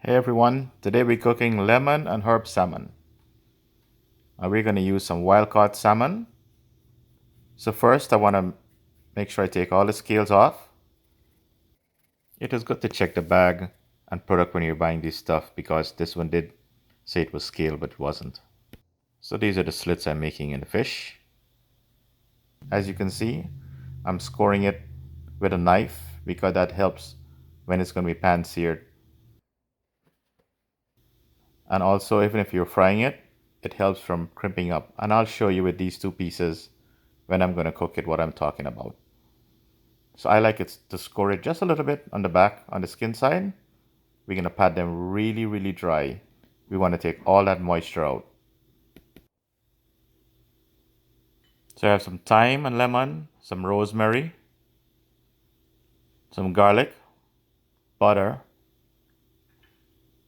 Hey everyone, today we're cooking lemon and herb salmon. We're going to use some wild caught salmon. So first I want to make sure I take all the scales off. It is good to check the bag and product when you're buying this stuff because this one did say it was scaled but it wasn't. So these are the slits I'm making in the fish. As you can see, I'm scoring it with a knife because that helps when it's going to be pan seared. And also even if you're frying it, it helps from crimping up. And I'll show you with these two pieces when I'm going to cook it what I'm talking about. So I like it to score it just a little bit on the back, on the skin side. We're going to pat them really, really dry. We want to take all that moisture out. So I have some thyme and lemon, some rosemary, some garlic, butter.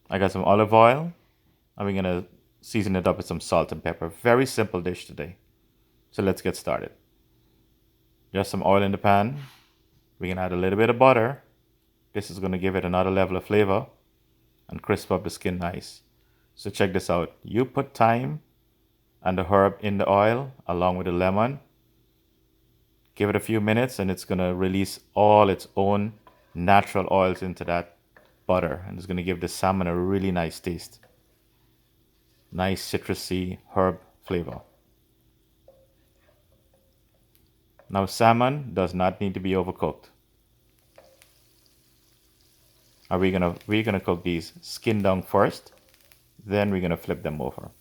I got some olive oil, and we're going to season it up with some salt and pepper. Very simple dish today. So let's get started. Just some oil in the pan. We can add a little bit of butter. This is going to give it another level of flavor and crisp up the skin nice. So check this out. You put thyme and the herb in the oil along with the lemon. Give it a few minutes and it's going to release all its own natural oils into that butter. And it's going to give the salmon a really nice taste. Nice citrusy herb flavor. Now salmon does not need to be overcooked. We're gonna cook these skin down first, then we're gonna flip them over.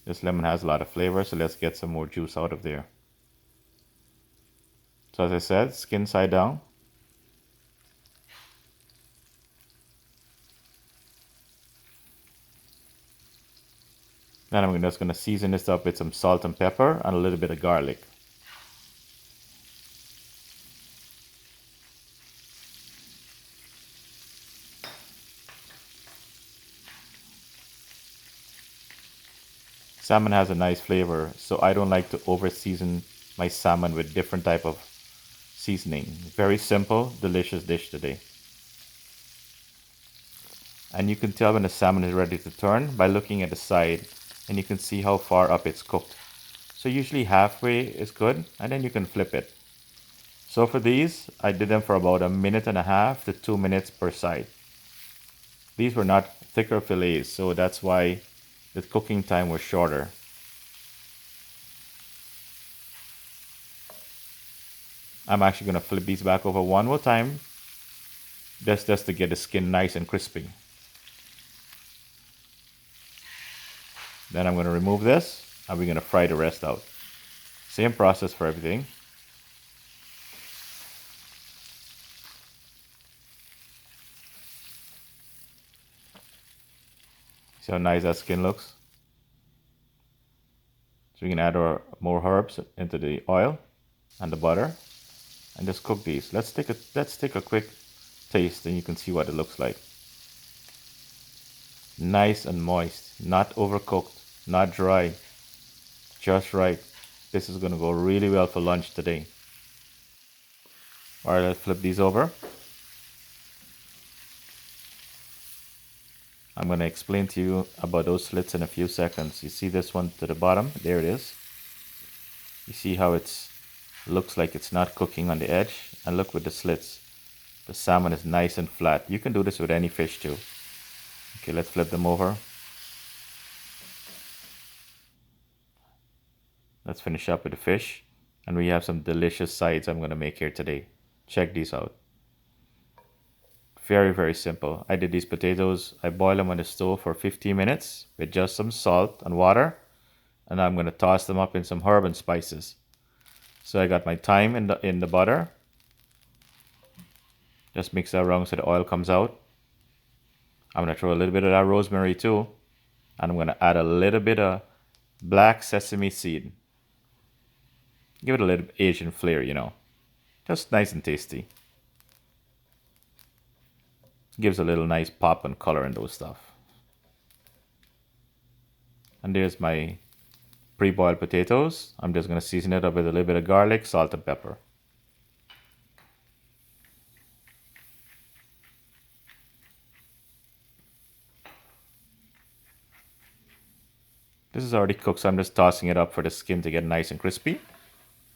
This lemon has a lot of flavor, so let's get some more juice out of there. So as I said, skin side down. Then I'm just gonna season this up with some salt and pepper and a little bit of garlic. Salmon has a nice flavor, so I don't like to over season my salmon with different type of seasoning. Very simple, delicious dish today. And you can tell when the salmon is ready to turn by looking at the side, and you can see how far up it's cooked. So usually halfway is good, and then you can flip it. So for these, I did them for about 1.5 to 2 minutes per side. These were not thicker fillets, so that's why the cooking time was shorter. I'm actually going to flip these back over one more time, just to get the skin nice and crispy. Then I'm going to remove this, and we're going to fry the rest out. Same process for everything. See how nice that skin looks? So we can add our more herbs into the oil and the butter and just cook these. Let's take a quick taste and you can see what it looks like. Nice and moist, not overcooked, not dry, just right. This is going to go really well for lunch today. All right, let's flip these over. I'm going to explain to you about those slits in a few seconds. You see this one to the bottom? There it is. You see how it looks like it's not cooking on the edge? And look with the slits. The salmon is nice and flat. You can do this with any fish too. Okay, let's flip them over. Let's finish up with the fish. And we have some delicious sides I'm going to make here today. Check these out. Very, very simple. I did these potatoes. I boiled them on the stove for 15 minutes with just some salt and water. And I'm going to toss them up in some herb and spices. So I got my thyme in the butter. Just mix that around so the oil comes out. I'm going to throw a little bit of that rosemary too. And I'm going to add a little bit of black sesame seed. Give it a little Asian flair, you know. Just nice and tasty. Gives a little nice pop and color in those stuff. And there's my pre-boiled potatoes. I'm just going to season it up with a little bit of garlic, salt, and pepper. This is already cooked, so I'm just tossing it up for the skin to get nice and crispy.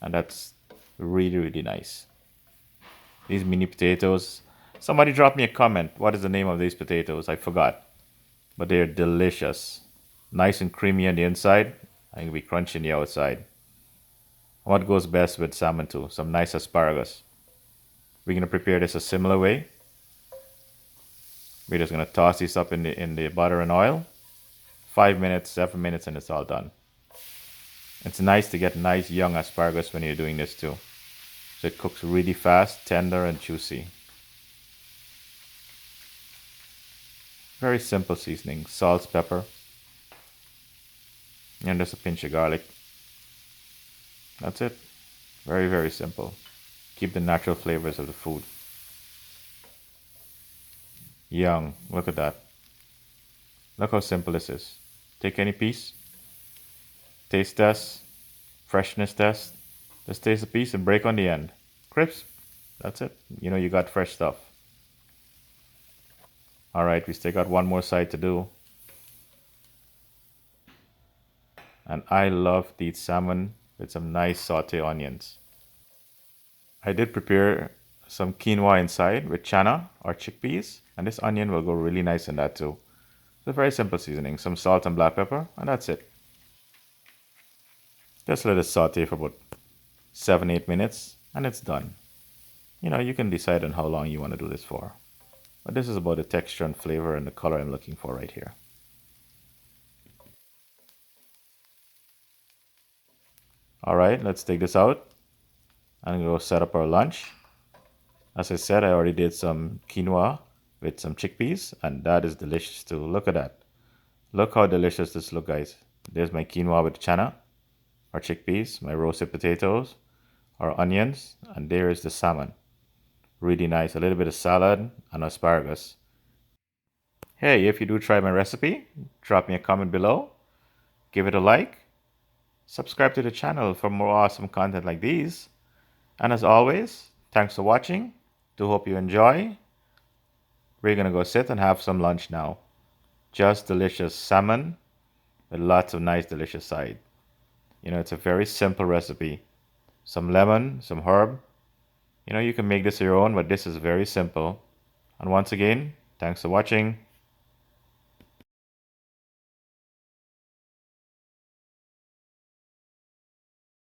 And that's really, really nice. These mini potatoes. Somebody dropped me a comment. What is the name of these potatoes? I forgot. But they're delicious. Nice and creamy on the inside. And can be crunchy on the outside. What goes best with salmon too? Some nice asparagus. We're gonna prepare this a similar way. We're just gonna toss these up in the butter and oil. 5 minutes, 7 minutes, and it's all done. It's nice to get nice young asparagus when you're doing this too. So it cooks really fast, tender, and juicy. Very simple seasoning. Salt, pepper, and just a pinch of garlic. That's it. Very, very simple. Keep the natural flavors of the food. Young. Look at that. Look how simple this is. Take any piece. Taste test. Freshness test. Just taste a piece and break on the end. Crisp. That's it. You know you got fresh stuff. Alright, we still got one more side to do. And I love to eat salmon with some nice saute onions. I did prepare some quinoa inside with chana or chickpeas, and this onion will go really nice in that too. It's a very simple seasoning, some salt and black pepper, and that's it. Just let it saute for about 7-8 minutes, and it's done. You know, you can decide on how long you want to do this for. But this is about the texture and flavor and the color I'm looking for right here. Alright, let's take this out and go set up our lunch. As I said, I already did some quinoa with some chickpeas, and that is delicious too. Look at that. Look how delicious this looks, guys. There's my quinoa with chana or chickpeas, my roasted potatoes or onions, and there is the salmon. Really nice. A little bit of salad and asparagus. Hey, if you do try my recipe, drop me a comment below, give it a like, subscribe to the channel for more awesome content like these. And as always, thanks for watching. Do hope you enjoy. We're gonna go sit and have some lunch now. Just delicious salmon with lots of nice delicious side. You know, it's a very simple recipe. Some lemon, some herb. You know, you can make this your own, but this is very simple. And once again, thanks for watching.